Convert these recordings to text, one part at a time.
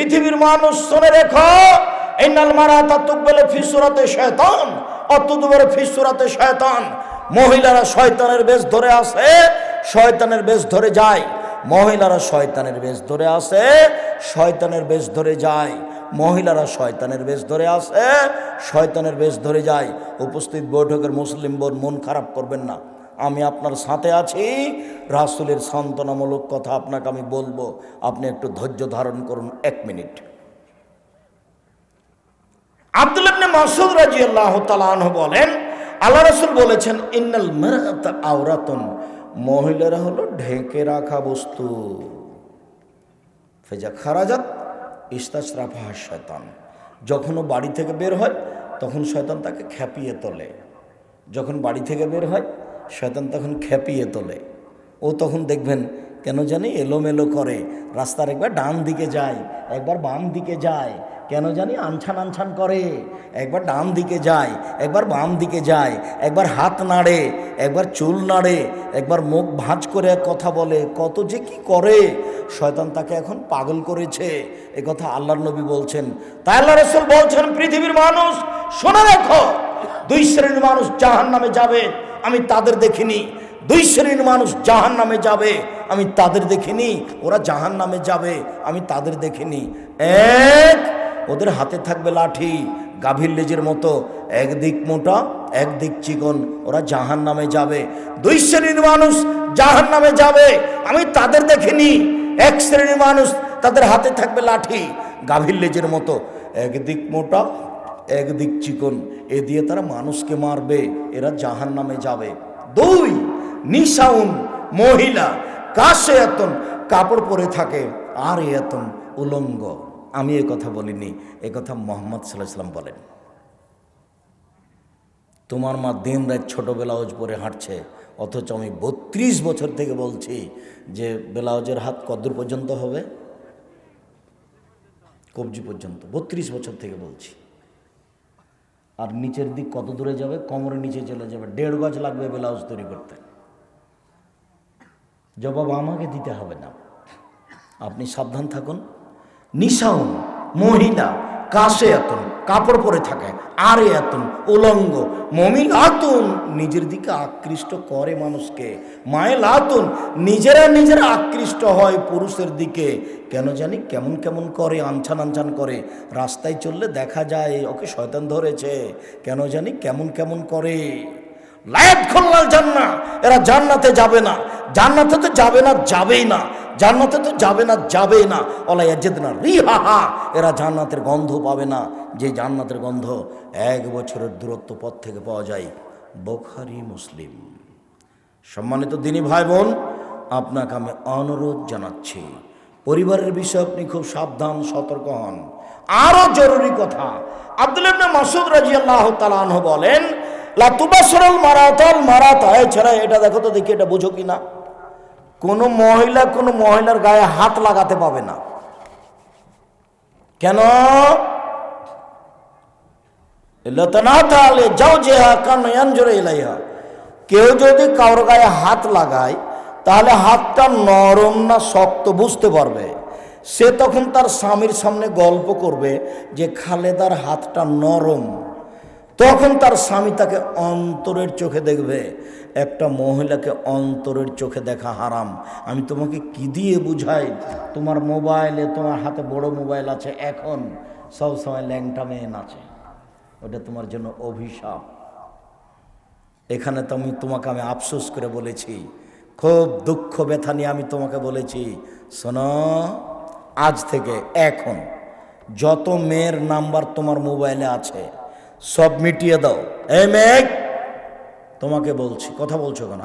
পৃথিবীর মানুষ শুনে রেখো, ইন্নাল মারাতা তুকবালু ফি সূরাতি শায়তান ওয়া তুদবারু ফি সূরাতি শায়তান। মহিলারা শয়তানের বেশ ধরে আসে, শয়তানের বেশ ধরে যায়। মহিলারা শয়তানের বেশ ধরে আসে, শয়তানের বেশ ধরে যায়। মহিলারা শয়তানের বেশ ধরে আসে, শয়তানের বেশ ধরে যায়। উপস্থিত বৈঠকের মুসলিম বোন, মন খারাপ করবেন না, আমি আপনার সাথে আছি। রাসূলের সান্ত্বনামূলক কথা আপনাকে আমি বলবো, আপনি একটু ধৈর্য ধারণ করুন 1 মিনিট। আব্দুল্লাহ ইবনে মাসউদ রাদিয়াল্লাহু তাআলা আনহু বলেন, আল্লাহ রাসূল বলেছেন, ইন্নাল মারআতা আওরাতুন, মহিলারা হলো ঢেকে রাখা বস্তু। ফেজা খারাজাত ইস্তাশরাফাহা শয়তান, যখন ও বাড়ি থেকে বের হয় তখন শয়তান তাকে খেপিয়ে তোলে। যখন বাড়ি থেকে বের হয় শয়তান তখন খেপিয়ে তোলে। ও তখন দেখবেন কেন জানি এলোমেলো করে, রাস্তার একবার ডান দিকে যায়, একবার বাম দিকে যায়, কেন জানি আনছান আনছান করে, একবার ডান দিকে যায়, একবার বাম দিকে যায়, একবার হাত নাড়ে, একবার চুল নাড়ে, একবার মুখ ভাঁজ করে কথা বলে, কত যে কি করে। শয়তান তাকে এখন পাগল করেছে, এ কথা আল্লাহর নবী বলছেন। তাই আল্লাহ রাসূল বলছেন, পৃথিবীর মানুষ শুনে রাখো, 2 শ্রেণীর মানুষ জাহান্নামে যাবে, আমি তাদের দেখিনি। 2 শ্রেণীর মানুষ জাহান্নামে যাবে, আমি তাদের দেখিনি। ওরা জাহান্নামে যাবে, আমি তাদের দেখিনি। এক, ওদের হাতে থাকবে লাঠি, গাভীর লেজের মতো, একদিক মোটা একদিক চিকন, ওরা জাহান্নামে যাবে। 2 শ্রেণীর মানুষ জাহান্নামে যাবে, আমি তাদের দেখিনি। 1 শ্রেণীর মানুষ, তাদের হাতে থাকবে লাঠি, গাভীর লেজের মতো, একদিক মোটা একদিক চিকন, এ দিয়ে তারা মানুষকে মারবে, এরা জাহান্নামে যাবে। 2, নিসাউন, মহিলা, কাশিয়াতুন, কাপড় পরে থাকে, আর ইয়াতুন, উলঙ্গ। আমি এ কথা বলিনি, এ কথা মুহাম্মদ সাল্লাল্লাহু আলাইহি ওয়াসাল্লাম বলেন। তোমার মা দিন রাত ছোট ব্লাউজ পরে হাঁটছে, অথচ আমি 32 বছর থেকে বলছি যে ব্লাউজের হাত কতদূর পর্যন্ত হবে? কবজি পর্যন্ত। 32 বছর থেকে বলছি। আর নিচের দিক কত দূরে যাবে? কোমরের নিচে চলে যাবে। 1.5 গজ লাগবে ব্লাউজ তৈরি করতে। জবাব আমাকে দিতে হবে না, আপনি সাবধান থাকুন। নিসাউন, মহিলা, কাশিয়াতুন, কাপড় পরে থাকে, আর ইয়াতুন, উলঙ্গ, মুমিলাতুন, নিজের দিকে আকৃষ্ট করে মানুষকে, মাইলাতুন, নিজেরা আকৃষ্ট হয় পুরুষের দিকে, কেন জানি কেমন কেমন করে, আনছান আনছান করে। রাস্তায় চললে দেখা যায় ওকে শয়তান ধরেছে, কেন জানি কেমন কেমন করে। লায়াত খুল্লাল জান্নাহ, এরা জান্নাতে যাবে না, জান্নাতে তো যাবে না, যাবেই না, জান্নাতে তো যাবে না, যাবেই না। ওলা ইয়াজিদনা রিহাহা, এরা জান্নাতের গন্ধ পাবে না, যে জান্নাতের গন্ধ 1 বছরের দূরত্ব পথ থেকে পাওয়া যায়। বুখারী, মুসলিম। সম্মানিত দিনী ভাই বোন, আপনাকে আমি অনুরোধ জানাচ্ছি, পরিবারের বিষয়ে আপনি খুব সাবধান সতর্ক হন। আরো জরুরি কথা, আব্দুল্লাহ ইবনে মাসউদ রাদিয়াল্লাহু তাআলা আনহু বলেন, লা তুবাসসিরুল মারাতাল মারাতা, এছাড়া এটা দেখো তো দেখি, এটা বুঝো কিনা, কোনো মহিলার গায়ে হাত লাগাতে পাবে না। কেন? কেউ যদি কারোর গায়ে হাত লাগায় তাহলে হাতটা নরম না শক্ত বুঝতে পারবে। সে তখন তার স্বামীর সামনে গল্প করবে যে খালেদার হাতটা নরম, তখন তার স্বামী তাকে অন্তরের চোখে দেখবে। একটা মহিলাকে অন্তরের চোখে দেখা হারাম। আমি তোমাকে কি দিয়ে বুঝাই? তোমার মোবাইলে, তোমার হাতে বড় মোবাইল আছে, এখন সব সময় ল্যাংটা মেয়ে নাচে, ওটা তোমার জন্য অভিশাপ। এখানে তো তোমাকে আমি আফসোস করে বলেছি, খুব দুঃখ ব্যথা নিয়ে আমি তোমাকে বলেছি, শোনো, আজ থেকে এখন যত মেয়ের নাম্বার তোমার মোবাইলে আছে সব মিটিয়ে দাও। এই মেয়ে, তোমাকে বলছি, কথা বলছো কেন?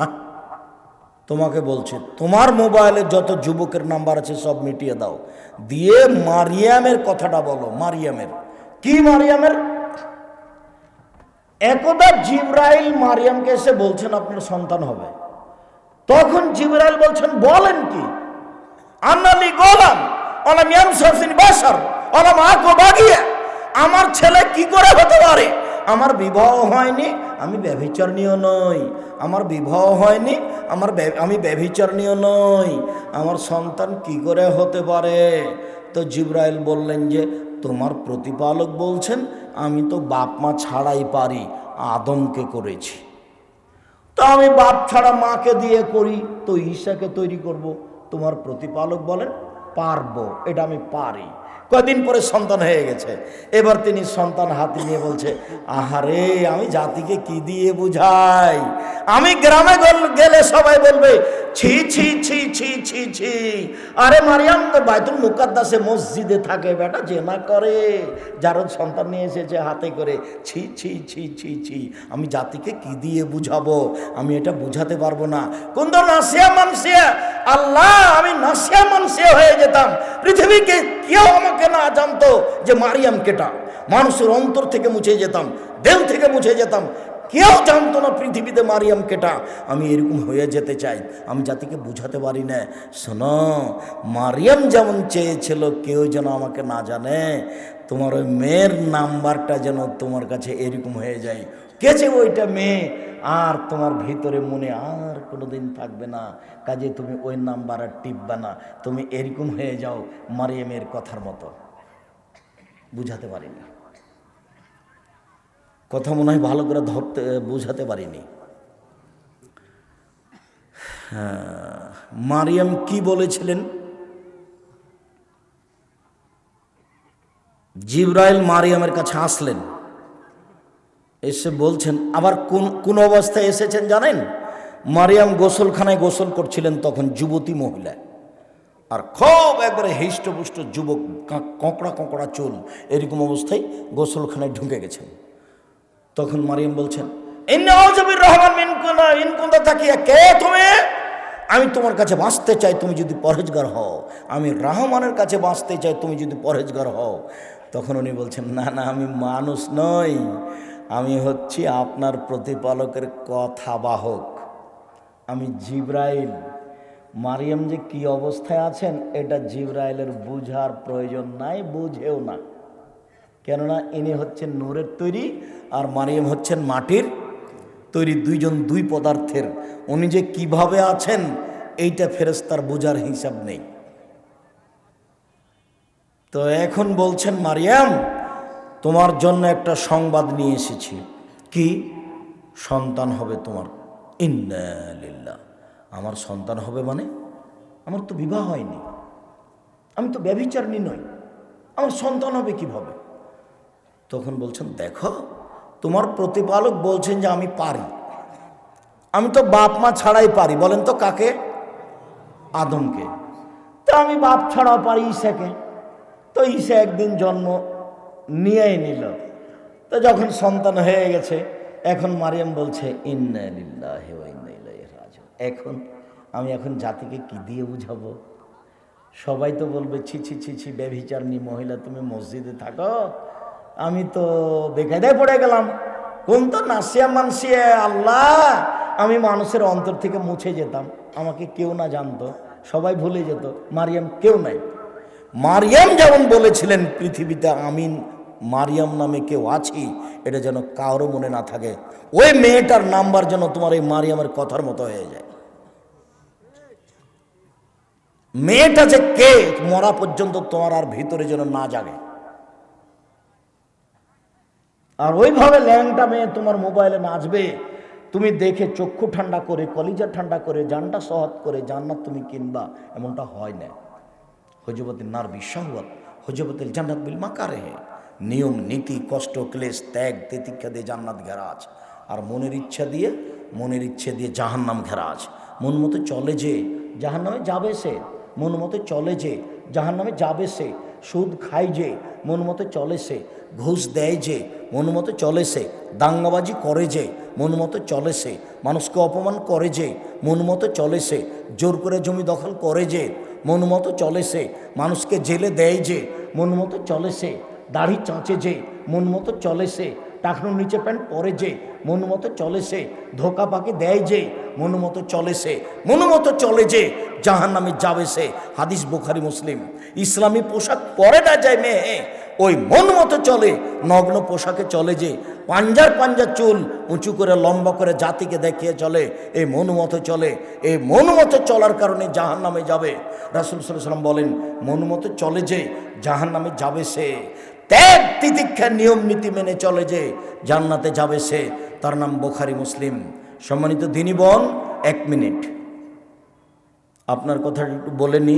তোমাকে বলছি, তোমার মোবাইলে যত যুবকের নাম্বার আছে সব মিটিয়ে দাও, দিয়ে মারিয়ামের কথাটা বলো। মারিয়ামের কি? মারিয়ামের একদা জিবরাইল মারিয়ামকে এসে বলছেন আপনার সন্তান হবে। তখন জিবরাইল বলছেন, বলেন কি? আন্নালি গোলাম ওয়ালাম ইয়ামসাসনি বাশার ওয়ালাম আকু বাগিয়া, আমার ছেলে কি করে হতে পারে? আমার বিবাহ হয়নি, আমি ব্যভিচারিণীও নই। আমার বিবাহ হয়নি, আমি ব্যভিচারিণীও নই। আমার সন্তান কি করে হতে পারে? তো জিবরাইল বললেন যে তোমার প্রতিপালক বলছেন আমি তো বাপ মা ছাড়াই পারি, আদমকে করেছি, তো আমি বাপ ছাড়া মাকে দিয়ে করি, তো ঈসাকে তৈরি করব। তোমার প্রতিপালক বলেন পারবো, এটা আমি পারি। কদিন পরে সন্তান হয়ে গেছে। এবার তিনি সন্তান হাতে নিয়ে বলছে, আহারে আমি জাতিকে কি দিয়ে বুঝাই, আমি গ্রামে গেলে সবাই বলবে ছি ছি ছি ছি ছি ছি, আরে মারিয়াম তো বাইতুল মুকাদ্দাসে মসজিদে থাকে, বেটা জেনা করে, যার সন্তান নিয়ে এসেছে হাতে করে, ছি ছি ছি ছি ছি, আমি জাতিকে কি দিয়ে বুঝাবো, আমি এটা বুঝাতে পারবো না। কোন নাসিয়া মানসিয়া, আল্লাহ আমি নাসিয়া মানসিয়া হয়ে যেতাম, পৃথিবীকে কেউ আমাকে না জানতো যে মারিয়াম কেটা, মানুষের অন্তর থেকে মুছে যেতাম, দেল থেকে মুছে যেতাম, কেউ জানতো না পৃথিবীতে মারিয়াম কেটা, আমি এরকম হয়ে যেতে চাই, আমি জাতিকে বুঝাতে পারি না। শোনো, মারিয়াম যেমন চেয়েছিল কেউ যেন আমাকে না জানে, তোমার ওই মেয়ের নাম্বারটা যেন তোমার কাছে এরকম হয়ে যায়, কেছে ওইটা মেয়ে, আর তোমার ভিতরে মনে আর কোনোদিন থাকবে না, কাজে তুমি ওই নাম্বার আর টিপবে না, তুমি এরকম হয়ে যাও মারিয়ামের কথার মতো। বুঝাতে পারিনি, কথা মনে হয় ভালো করে ধরতে বুঝাতে পারিনি। মারিয়াম কি বলেছিলেন? জিবরাইল মারিয়ামের কাছে আসলেন, এসে বলছেন, আবার কোন অবস্থায় এসেছেন জানেন? মারিয়াম গোসলখানায় গোসল করছিলেন, তখন যুবতী মহিলা, আর খুব একবারে হৃষ্টপুষ্ট যুবক, কঁকড়া কঁকড়া চুল, এরকম অবস্থায় গোসলখানায় ঢুকে গেছেন। তখন মারিয়াম বলছেন, কে তুমি? আমি তোমার কাছে বাঁচতে চাই, তুমি যদি পরহেজগার হও, আমি রহমানের কাছে বাঁচতে চাই, তুমি যদি পরহেজগার হও। তখন উনি বলছেন, না না, আমি মানুষ নই, আমি হচ্ছি আপনার প্রতিপালকের কথাবাহক, আমি জিবরাইল। মারিয়াম যে কি অবস্থায় আছেন এটা জিবরাইলের বুঝার প্রয়োজন নাই, বুঝেও না, কেননা ইনি হচ্ছেন নূরের তৈরি আর মারিয়াম হচ্ছেন মাটির তৈরি, দুইজন দুই পদার্থের। উনি যে কিভাবে আছেন এইটা ফেরেশতার বুঝার হিসাব নেই। তো এখন বলছেন, মারিয়াম তোমার জন্য একটা সংবাদ নিয়ে এসেছি। কি? সন্তান হবে তোমার। ইন্না লিল্লাহ, আমার সন্তান হবে মানে? আমার তো বিবাহ হয়নি, আমি তো ব্যভিচারিণী নই, আমার সন্তান হবে কিভাবে? তখন বলছেন, দেখো তোমার প্রতিপালক বলছেন যে আমি পারি, আমি তো বাপ মা ছাড়াই পারি। বলেন তো কাকে? আদমকে। তো আমি বাপ ছাড়াও পারি ঈসাকে। তো ঈসা একদিন জন্ম নিয়েই নিল, তো যখন সন্তান হয়ে গেছে, এখন মারিয়াম বলছে ইন্না লিল্লাহি ওয়া ইন্না ইলাইহি রাজিউন। এখন জাতিকে কি দিয়ে বুঝাবো? সবাই তো বলবে ছি ছি ছি ছি, ব্যভিচারিণী মহিলা, তুমি মসজিদে থাকো, আমি তো বেকায়দায় পড়ে গেলাম। কোন তো নাসিয়া মানসিয়া, আল্লাহ আমি মানুষের অন্তর থেকে মুছে যেতাম, আমাকে কেউ না জানতো, সবাই ভুলে যেত, মারিয়াম কেউ নাই। মারিয়াম যেমন বলেছিলেন পৃথিবীতে আমি মারিয়াম নামে কেউ আছি, এটা যেন কারো মনে না থাকে, ওই মেয়েটার নাম্বার যেন তোমার এই মারিয়ামের কথার মতো হয়ে যায়। মেয়েটা যে কে মরা পর্যন্ত তোমার আর ভিতরে যেন না জাগে। আর ওইভাবে ল্যাংটা মেয়ে তোমার মোবাইলে নাচবে, তুমি দেখে চক্ষু ঠান্ডা করে, কলিজা ঠান্ডা করে, জানটা সহৎ করে জান্নাত তুমি কিনবা, এমনটা হয় না। হজবতিল নার বিশাহওয়াত হজবতিল জান্নাত বিল মাকারিহ, নিয়ম নীতি কষ্ট ক্লেশ ত্যাগ তিতিক্ষা দিয়ে জান্নাত ঘেরা আছে, আর মনের ইচ্ছা দিয়ে জাহান্নাম ঘেরা আছে। মন মতো চলে যে জাহান্নামে যাবে সে, মন মতো চলে যে জাহান্নামে যাবে সে, সুদ খায় যে মন মতো চলে সে, ঘুষ দেয় যে মন মতো চলে সে, দাঙ্গাবাজি করে যে মন মতো চলে সে, মানুষকে অপমান করে যে মন মতো চলে সে, জোর করে জমি দখল করে যে মন মতো চলে সে, মানুষকে জেলে দেয় যে মন মতো চলে সে, দাড়ি চাঁচে যে মন মতো চলে সে, টাকনুর নিচে প্যান্ট পরে যে মন মতো চলে সে, ধোকা পাকি দেয় যে মন মতো চলে সে, মন মতো চলে যে জাহান্নামে যাবে সে। হাদিস বুখারী মুসলিম। ইসলামী পোশাক পরে না যায় মেয়ে, ওই মন মতো চলে, নগ্ন পোশাকে চলে, যে পাঞ্জার পাঞ্জার চুল উঁচু করে লম্বা করে জাতিকে দেখিয়ে চলে, এই মন মতো চলে। এই মন মতো চলার কারণে জাহান্নামে যাবে। রাসূল সাল্লাল্লাহু আলাইহি ওয়াসাল্লাম বলেন, মন মতো চলে যে জাহান্নামে যাবে সে, ত্যাগ তিতিক্ষার নিয়ম নীতি মেনে চলে যে জান্নাতে যাবে সে, তার নাম বুখারী মুসলিম। সম্মানিত দিনী বোন, 1 মিনিট আপনার কথা একটু বলে নি,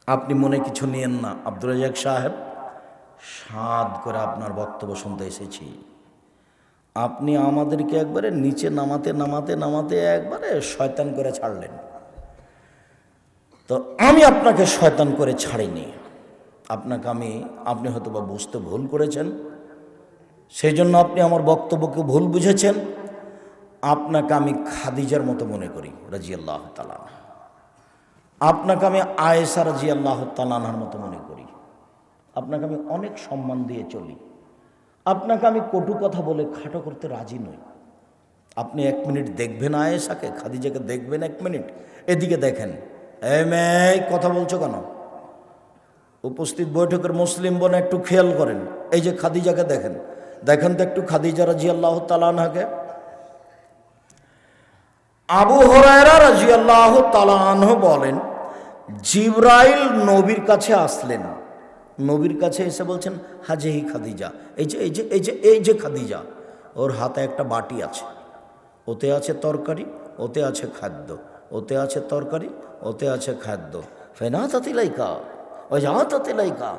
আপনি মনে কিছু নিয়েন না। আব্দুর রাজ্জাক সাহেব, সাদ করে আপনার বক্তব্য শুনতে এসেছি। আপনি আমাদেরকে একবারে নিচে নামাতে নামাতে নামাতে একবারে শয়তান করে ছাড়লেন। তো আমি আপনাকে শয়তান করে ছাড়িনি। আপনাকে আপনি হয়তো বা বুঝতে ভুল করেছেন, সেই জন্য আপনি আমার বক্তব্যকে ভুল বুঝেছেন। আপনাকে আমি খাদিজার মতো মনে করি রাদিয়াল্লাহু তাআলা, আপনাকে আমি আয়েশা রাদিয়াল্লাহু তাআলার মতো মনে করি। আপনাকে আমি অনেক সম্মান দিয়ে চলি। আপনাকে আমি কটু কথা বলে খাটো করতে রাজি নই। আপনি 1 মিনিট দেখবেন আয়েশাকে, খাদিজাকে দেখবেন 1 মিনিট। এদিকে দেখেন, এই মেয়ে কথা বলছো কেন? উপস্থিত বৈঠকের মুসলিম বোন একটু খেয়াল করেন, এই যে খাদিজাকে দেখেন, দেখেন তো একটু খাদিজা রাদিয়াল্লাহু তাআলা আনহাকে। আবু হুরায়রা রাদিয়াল্লাহু তাআলা আনহু বলেন, জিবরাইল নবীর কাছে আসলেন, নবীর কাছে এসে বলছেন, হাজিহি খাদিজা, এই যে খাদিজা, ওর হাতে একটা বাটি আছে, ওতে আছে তরকারি, ওতে আছে খাদ্য, ওতে আছে তরকারি, ওতে আছে খাদ্য। ফেনাতাতিলাইকা ওই জাহাতাতিলাইকা,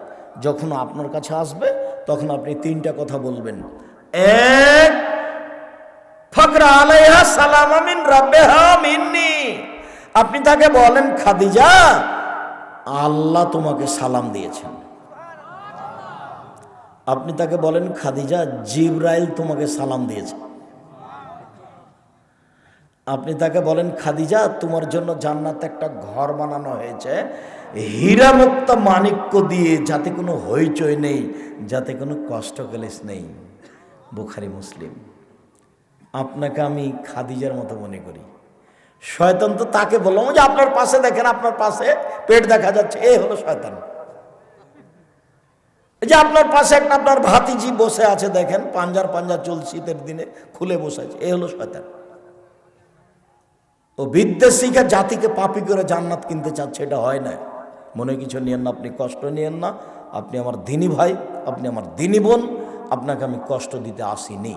যখন আপনার কাছে আসবে তখন আপনি 3টা কথা বলবেন। 1, ফাকরা আলাইহা সালামা মিন রাব্বিহা মিন্নি, আপনি তাকে বলেন, খাদিজা আল্লাহ তোমাকে সালাম দিয়েছেন। আপনি তাকে বলেন, খাদিজা জিবরাইল তোমাকে সালাম দিয়েছে। আপনি তাকে বলেন, খাদিজা তোমার জন্য জান্নাতে একটা ঘর বানানো হয়েছে হীরা মুক্তা মাণিক্য দিয়ে, যাতে কোনো হইচই নেই, যাতে কোনো কষ্ট ক্লেশ নেই। বুখারী মুসলিম। আপনাকে আমি খাদিজার মতো মনে করি। শয়তান তো তাকে বললাম যে আপনার পাশে দেখেন, আপনার পাশে পেট দেখা যাচ্ছে, এ হলো শয়তান। এই যে আপনার পাশে একটা আপনার ভাতিজি বসে আছে, দেখেন পাঞ্জার চুল শীতের দিনে খুলে বসে আছে, এ হলো শয়তান। ও বিদ্যা শিখা জাতিকে পাপী করে জান্নাত কিনতে চাচ্ছে, এটা হয় না। মনে কিছু নিয়েন না, আপনি কষ্ট নিয়েন না। আপনি আমার দিনী ভাই, আপনি আমার দিনী বোন, আপনাকে আমি কষ্ট দিতে আসিনি।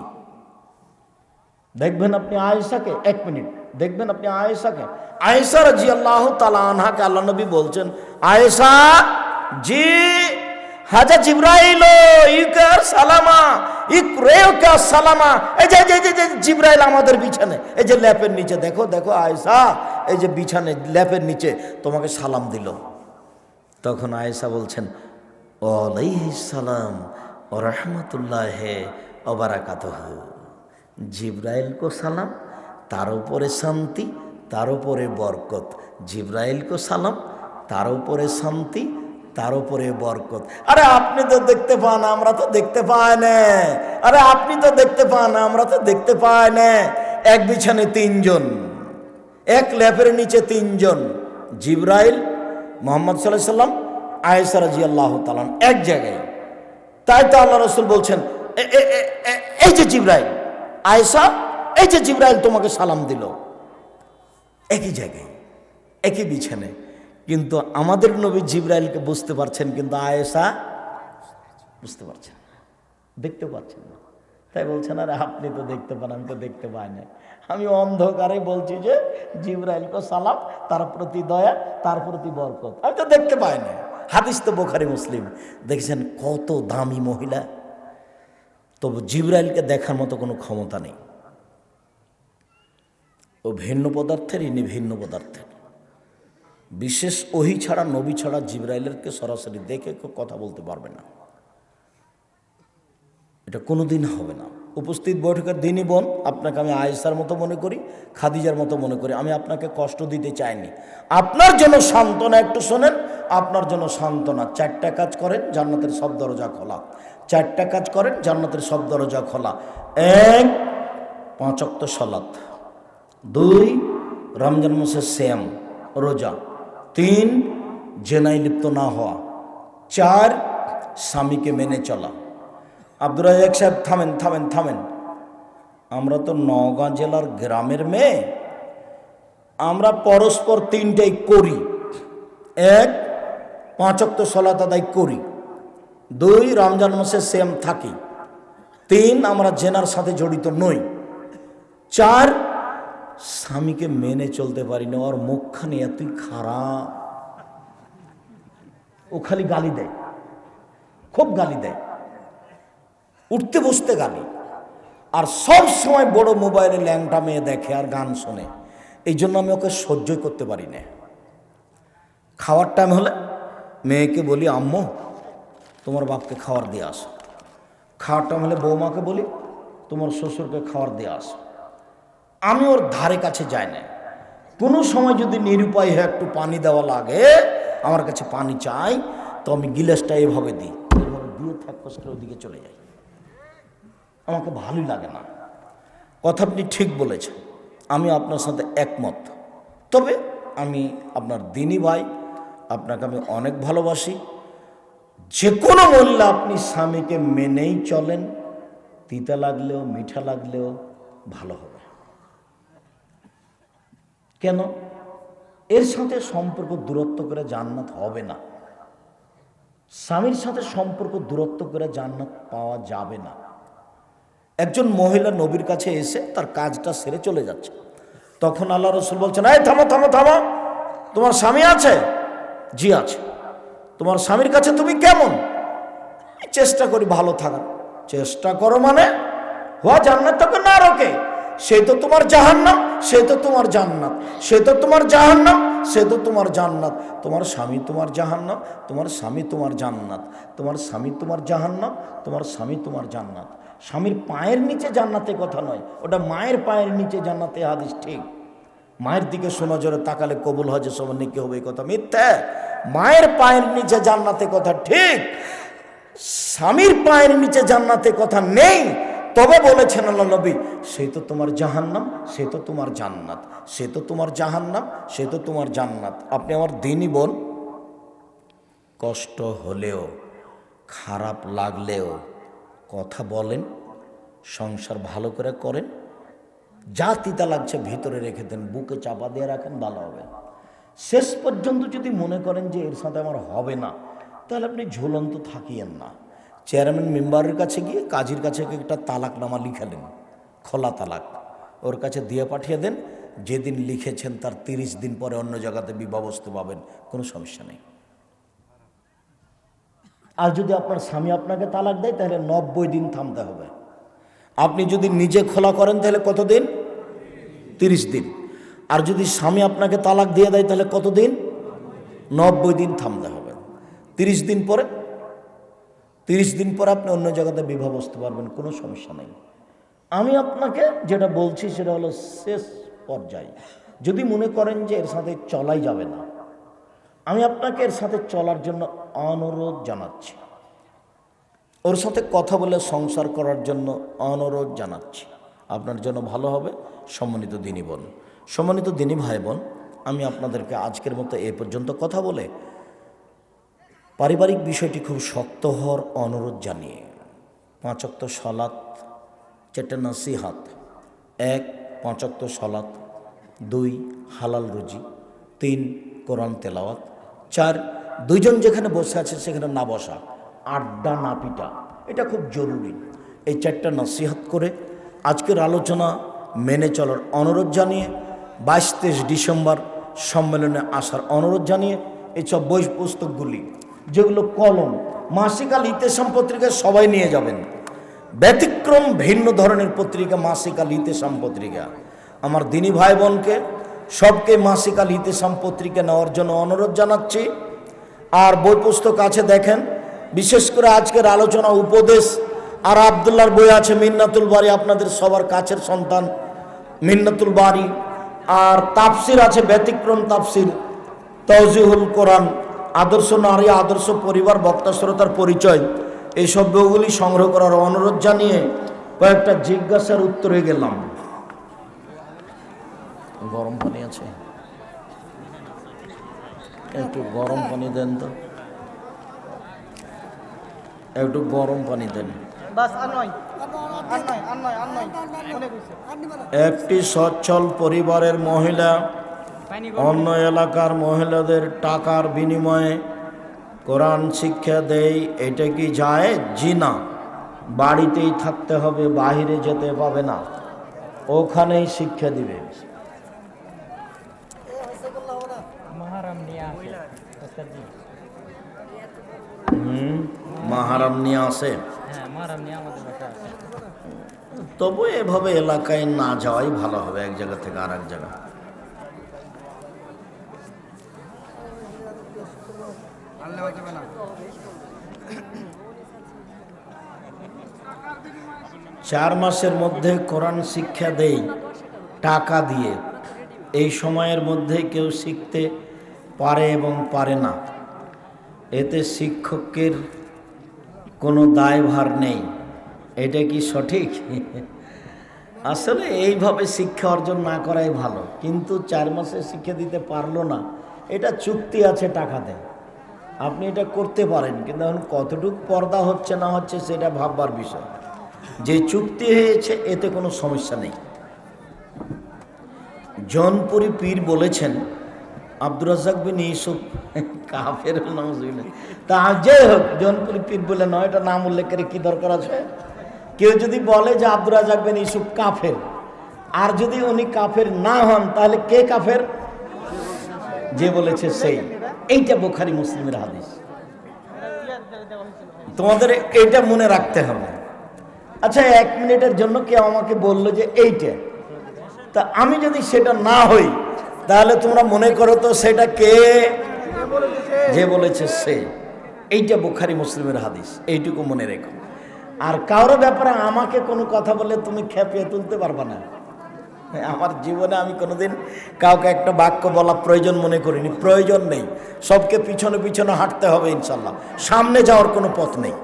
দেখবেন আপনি আয়েশাকে, 1 মিনিট দেখবেন আপনি আয়েশাকে, আয়েশা রাদিয়াল্লাহু তাআলা আনহাকে আল্লাহ নবী বলছেন, আয়েশা জি হাজা জিবরাইল ইকার সালামা ইকরেউকা সালামা, এই যে জিবরাইল আমাদের বিছানে, এই যে ল্যাপের নিচে, দেখো দেখো আয়েশা, এই যে বিছানে ল্যাপের নিচে তোমাকে সালাম দিল। তখন আয়েশা বলছেন, ওয়ালাইহিস সালাম ওয়া রাহমাতুল্লাহি ওয়া বারাকাতুহু, জিবরাইল কো সালাম, তার উপরে শান্তি, তার উপরে বরকত। জিবরাইল কো সালাম, তার উপরে শান্তি, তার উপরে বরকত। আরে আপনি তো দেখতে পান, আমরা তো দেখতে পাই না। আরে আপনি তো দেখতে পান, আমরা তো দেখতে পাই না। এক বিছানে 3 জন, এক ল্যাপের নিচে 3 জন, জিবরাইল, মুহাম্মদ সাল্লাল্লাহু আলাইহি সাল্লাম, আয়েশা রাদিয়াল্লাহু তাআলা এক জায়গায়। তাই তো আল্লাহ রাসূল বলছেন, এই যে জিবরাইল, আয়েশা এই যে জিবরাইল তোমাকে সালাম দিল, একই জায়গায় একই বিছানে। কিন্তু আমাদের নবী জিবরাইলকে বুঝতে পারছেন, কিন্তু আয়েশা বুঝতে পারছেন, দেখতে পাচ্ছেন না। তাই বলছেন, আরে আপনি তো দেখতে পান, আমি তো দেখতে পাই না। আমি অন্ধকারে বলছি যে জিবরাইলকে সালাম, তার প্রতি দয়া, তার প্রতি বরকত, আমি তো দেখতে পাই না। হাদিস তো বুখারী মুসলিম। দেখছেন কত দামি মহিলা, তবু জিবরাইলকে দেখার মতো কোনো ক্ষমতা নেই। ও ভিন্ন পদার্থের, ইনি ভিন্ন পদার্থের। বিশেষ ওহী ছাড়া, নবী ছাড়া জিবরাইলকে সরাসরি দেখে কেউ কথা বলতে পারবে না, এটা কোনোদিন হবে না। উপস্থিত বৈঠকের দিনই বোন, আপনাকে আমি আয়েশার মতো মনে করি, খাদিজার মতো মনে করি। আমি আপনাকে কষ্ট দিতে চাইনি। আপনার জন্য সান্ত্বনা, একটু শোনেন, আপনার জন্য সান্ত্বনা। 4টা কাজ করেন, জান্নাতের সব দরজা খোলা। 4টা কাজ করেন, জান্নাতের সব দরজা খোলা। 1, 5 ওয়াক্ত সালাত। 2, রমজান মাসের সিয়াম, রোজা। 3, জেনায় লিপ্ত না হওয়া। 4 স্বামীকে মেনে চলা। আব্দুর রাজ্জাক সাহেব থামেন থামেন থামেন, আমরা তো নওগাঁ জেলার গ্রামের মেয়ে, আমরা পরস্পর 3টাই করি। 1 5 ওয়াক্ত সালাত আদায় করি, 2 রমজান মাসে সেম থাকি, 3 আমরা জেনার সাথে জড়িত নই, 4 স্বামীকে মেনে চলতে পারি না। ওর মুখখানি এতই খারাপ, ও খালি গালি দেয়, খুব গালি দেয়, উঠতে বসতে গালি, আর সব সময় বড় মোবাইলে ল্যাংটা মেয়ে দেখে আর গান শোনে। এই জন্য আমি ওকে সহ্যই করতে পারি না। খাওয়ার টাইম হলে মেয়েকে বলি, আম্মু তোমার বাপকে খাবার দিয়ে আসো। খাওয়ার টাইম হলে বৌমাকে বলি, তোমার শ্বশুরকে খাবার দিয়ে আসো। আমি ওর ধারে কাছে যাই না। কোনো সময় যদি নিরুপায় হয়ে একটু পানি দেওয়া লাগে, আমার কাছে পানি চাই, তো আমি গিলাসটা এভাবে দিই, এভাবে দিয়ে থাকস করে ওদিকে চলে যাই। আমাকে ভালোই লাগে না। কথা আপনি ঠিক বলেছেন, আমি আপনার সাথে একমত। তবে আমি আপনার দিনী ভাই, আপনাকে আমি অনেক ভালোবাসি। যে কোনো মূল্যে আপনি স্বামীকে মেনেই চলেন, তিতা লাগলেও মিঠা লাগলেও ভালো হবে। কেন? এর সাথে সম্পর্ক দূরত্ব করে জান্নাত হবে না। স্বামীর সাথে সম্পর্ক দূরত্ব করে জান্নাত পাওয়া যাবে না। একজন মহিলা নবীর কাছে এসে তার কাজটা সেরে চলে যাচ্ছে, তখন আল্লাহ রসুল বলছেন, এই থামো থামো থামো, তোমার স্বামী আছে? জি আছে। তোমার স্বামীর কাছে তুমি কেমন? চেষ্টা করি ভালো থাকার। চেষ্টা করো মানে হওয়া জান্নাত তোকে না রোকে, সে তো তোমার জাহান্নাম, সে তো তোমার জান্নাত, সে তো তোমার জাহান্নাম, সে তো তোমার জান্নাত। তোমার স্বামী তোমার জাহান্নাম, তোমার স্বামী তোমার জান্নাত, তোমার স্বামী তোমার জাহান্নাম, তোমার স্বামী তোমার জান্নাত। স্বামীর পায়ের নিচে জান্নাতে কথা নয়, ওটা মায়ের পায়ের নিচে জান্নাতে, হাদিস ঠিক। মায়ের দিকে সোনজরে তাকালে কবুল হজে সমান কি হবে, এই কথা মিথ্যা। মায়ের পায়ের নিচে জান্নাতে কথা ঠিক, স্বামীর পায়ের নিচে জান্নাতে কথা নেই। তবে বলেছেন আল্লাহ নবী, সে তো তোমার জাহান্নাম, সে তো তোমার জান্নাত, সে তো তোমার জাহান্নাম, সে তো তোমার জান্নাত। আপনি আমার দিনই বোন, কষ্ট হলেও খারাপ লাগলেও কথা বলেন, সংসার ভালো করে করেন। যা তিতা লাগছে ভিতরে রেখে দেন, বুকে চাপা দিয়ে রাখেন, ভালো হবে। শেষ পর্যন্ত যদি মনে করেন যে এর সাথে আমার হবে না, তাহলে আপনি ঝুলন্ত থাকিয়েন না। চেয়ারম্যান মেম্বারের কাছে গিয়ে কাজীর কাছে একটা তালাকনামা লিখালেন, খোলা তালাক, ওর কাছে দিয়ে পাঠিয়ে দেন। যেদিন লিখেছেন তার 30 দিন পরে অন্য জায়গাতে বিবাহবস্তু পাবেন, কোনো সমস্যা নেই। আর যদি আপনার স্বামী আপনাকে তালাক দেয়, তাহলে 90 দিন থামতে হবে। আপনি যদি নিজে খোলা করেন তাহলে কতদিন? 30 দিন। আর যদি স্বামী আপনাকে তালাক দিয়ে দেয় তাহলে কতদিন? 90 দিন থামতে হবে। 30 দিন পরে আপনি অন্য জায়গাতে বিবাহ বসতে পারবেন, কোনো সমস্যা নেই। আমি আপনাকে যেটা বলছি সেটা হলো শেষ পর্যায়ে। যদি মনে করেন যে এর সাথে চলাই যাবে না, আমি আপনাকে এর সাথে চলার জন্য অনুরোধ জানাচ্ছি, ওর সাথে কথা বলে সংসার করার জন্য অনুরোধ জানাচ্ছি। আপনার জন্য ভালো হবে। সম্মানিত দিনী বোন, সম্মানিত দিনী ভাই বোন, আমি আপনাদেরকে আজকের মতো এ পর্যন্ত কথা বলে পারিবারিক বিষয়টি খুব শক্ত হওয়ার অনুরোধ জানিয়ে 5 ওয়াক্ত সালাত, 4টা নসিহাত, 1 5 ওয়াক্ত সালাত, 2 হালাল রুজি, 3 কোরআন তেলাওয়াত, 4 দুইজন যেখানে বসে আছে সেখানে না বসা, আড্ডা না পিটা, এটা খুব জরুরি। এই 4টা নসিহাত করে আজকের আলোচনা মেনে চলার অনুরোধ জানিয়ে 22-23 ডিসেম্বর সম্মেলনে আসার অনুরোধ জানিয়ে এইসব বই পুস্তকগুলি যেগুলো কলম, মাসিক আল ইতেসাম পত্রিকা সবাই নিয়ে যাবেন। ব্যতিক্রম ভিন্ন ধরনের পত্রিকা মাসিক আল ইতেসাম পত্রিকা। আমার দিনী ভাই বোনকে সবকে মাসিক আল ইতেসাম পত্রিকা নেওয়ার জন্য অনুরোধ জানাচ্ছি। আর বই পুস্তক আছে দেখেন, বিশেষ করে আজকের আলোচনা উপদেশ আর আবদুল্লাহর বই আছে মিন্নাতুল বাড়ি, আপনাদের সবার কাছের সন্তান মিন্নাতুল বাড়ি। আর তাফসির আছে ব্যতিক্রম তাফসির, তাওজিহুল কোরআন, আদর্শ নারী, আদর্শ পরিবার, বক্তা শ্রোতার পরিচয়, এইসব বইগুলি সংগ্রহ করার অনুরোধ জানিয়ে কয়েকটা জিজ্ঞাসার উত্তরে গেলাম। গরম পানি আছে, একটু গরম পানি দেন তো। একটু গরম পানি দেন। একটি সচ্ছল পরিবারের মহিলা অন্য এলাকার মহিলাদের টাকার বিনিময়ে কোরআন শিক্ষা দেয়, এটা কি জায়েজ? জি না, বাড়িতেই থাকতে হবে, বাইরে যেতে পাবে না, ওখানেই শিক্ষা দিবে। মাহারাম নিয়ে আসে, তবু এভাবে এলাকায় না যাওয়াই ভালো হবে, এক জায়গা থেকে আর এক জায়গা। চার মাসের মধ্যে কোরআন শিক্ষা দেই টাকা দিয়ে। এই সময়ের মধ্যে কেউ শিখতে পারে এবং পারে না, এতে শিক্ষকের কোনো দায়ভার নেই, এটা কি সঠিক? আসলে এইভাবে শিক্ষা অর্জন না করাই ভালো, কিন্তু 4 মাসে শিক্ষা দিতে পারলো না, এটা চুক্তি আছে টাকাতে, আপনি এটা করতে পারেন, কিন্তু এখন কতটুকু পর্দা হচ্ছে না হচ্ছে সেটা ভাববার বিষয়। যে চুক্তি হয়েছে এতে কোনো সমস্যা নেই। জৌনপুরী পীর বলেছেন আব্দুর রাজ্জাক বিন ইউসুফ কাফের নাম, তা যাই হোক, জৌনপুরী পীর বলে নয়, এটা নাম উল্লেখ করে কি দরকার আছে? কেউ যদি বলে যে আব্দুর রাজ্জাক বিন ইউসুফ কাফের, আর যদি উনি কাফের না হন, তাহলে কে কাফের? যে বলেছে সেই। এইটা বুখারী মুসলিমের হাদিস, তোমাদের এইটা মনে রাখতে হবে। আচ্ছা, 1 মিনিটের জন্য কেউ আমাকে বললো যে এইটা, তা আমি যদি সেটা না হই, তাহলে তোমরা মনে করো তো সেটা কে? যে বলেছে সে। এইটা বুখারী মুসলিমের হাদিস, এইটুকু মনে রেখো। আর কারো ব্যাপারে আমাকে কোনো কথা বললে তুমি খেপিয়ে তুলতে পারবে না। আমার জীবনে আমি কোনোদিন কাউকে একটা বাক্য বলা প্রয়োজন মনে করিনি, প্রয়োজন নেই। সবকে পিছনে পিছনে হাঁটতে হবে ইনশাল্লাহ, সামনে যাওয়ার কোনো পথ নেই।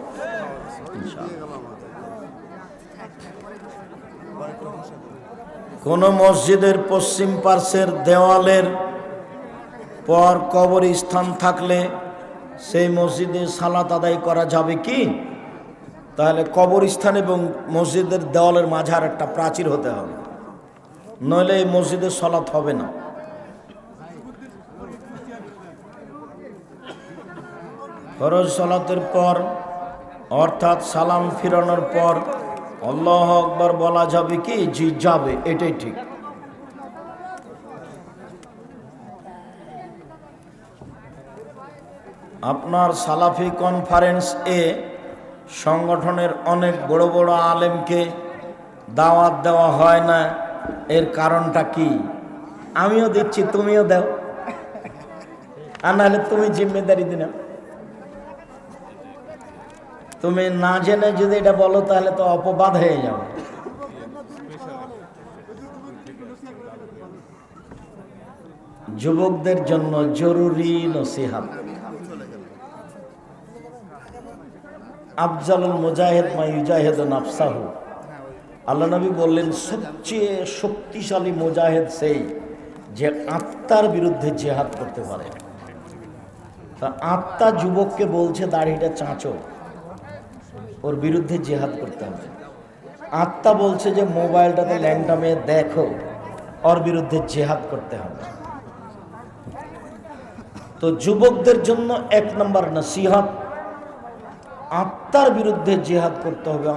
কোন মসজিদের পশ্চিম পার্শ্বের দেওয়ালের পর কবরস্থান থাকলে সেই মসজিদে সালাত আদায় করা যাবে কি? তাহলে কবরস্থান এবং মসজিদের দেওয়ালের মাঝার একটা প্রাচীর হতে হবে, নইলে এই মসজিদে সালাত হবে না। ফরজ সালাতের পর অর্থাৎ সালাম ফিরানোর পর আল্লাহু আকবার বলা যাবে কি? জি যাবে, এটাই ঠিক। আপনার সালাফি কনফারেন্স এ সংগঠনের অনেক বড় বড় আলেমকে দাওয়াত দেওয়া হয় না, এর কারণটা কি? আমিও দিচ্ছি, তুমিও দাও, আর নাহলে তুমি জিম্মেদারি দিন। তুমি না জেনে যদি এটা বলো তাহলে তো অপবাদ হয়ে যাবে। যুবকদের জন্য জরুরি নসিহত। আফজালুল মুজাহিদ মা ইউজাহিদু নাফসাহু, আল্লাহ নবী বললেন সবচেয়ে শক্তিশালী মুজাহিদ সেই যে আত্মার বিরুদ্ধে জিহাদ করতে পারে। তা আত্মা যুবককে বলছে দাড়িটা চাঁচো, ওর বিরুদ্ধে জিহাদ করতে হবে। আত্মা বলছে যে মোবাইলটাতে ল্যাংটা মেয়ে দেখো, ওর বিরুদ্ধে জিহাদ করতে হবে। তো যুবকদের জন্য 1 নম্বর নসিহত, আত্মার বিরুদ্ধে জিহাদ করতে হবে।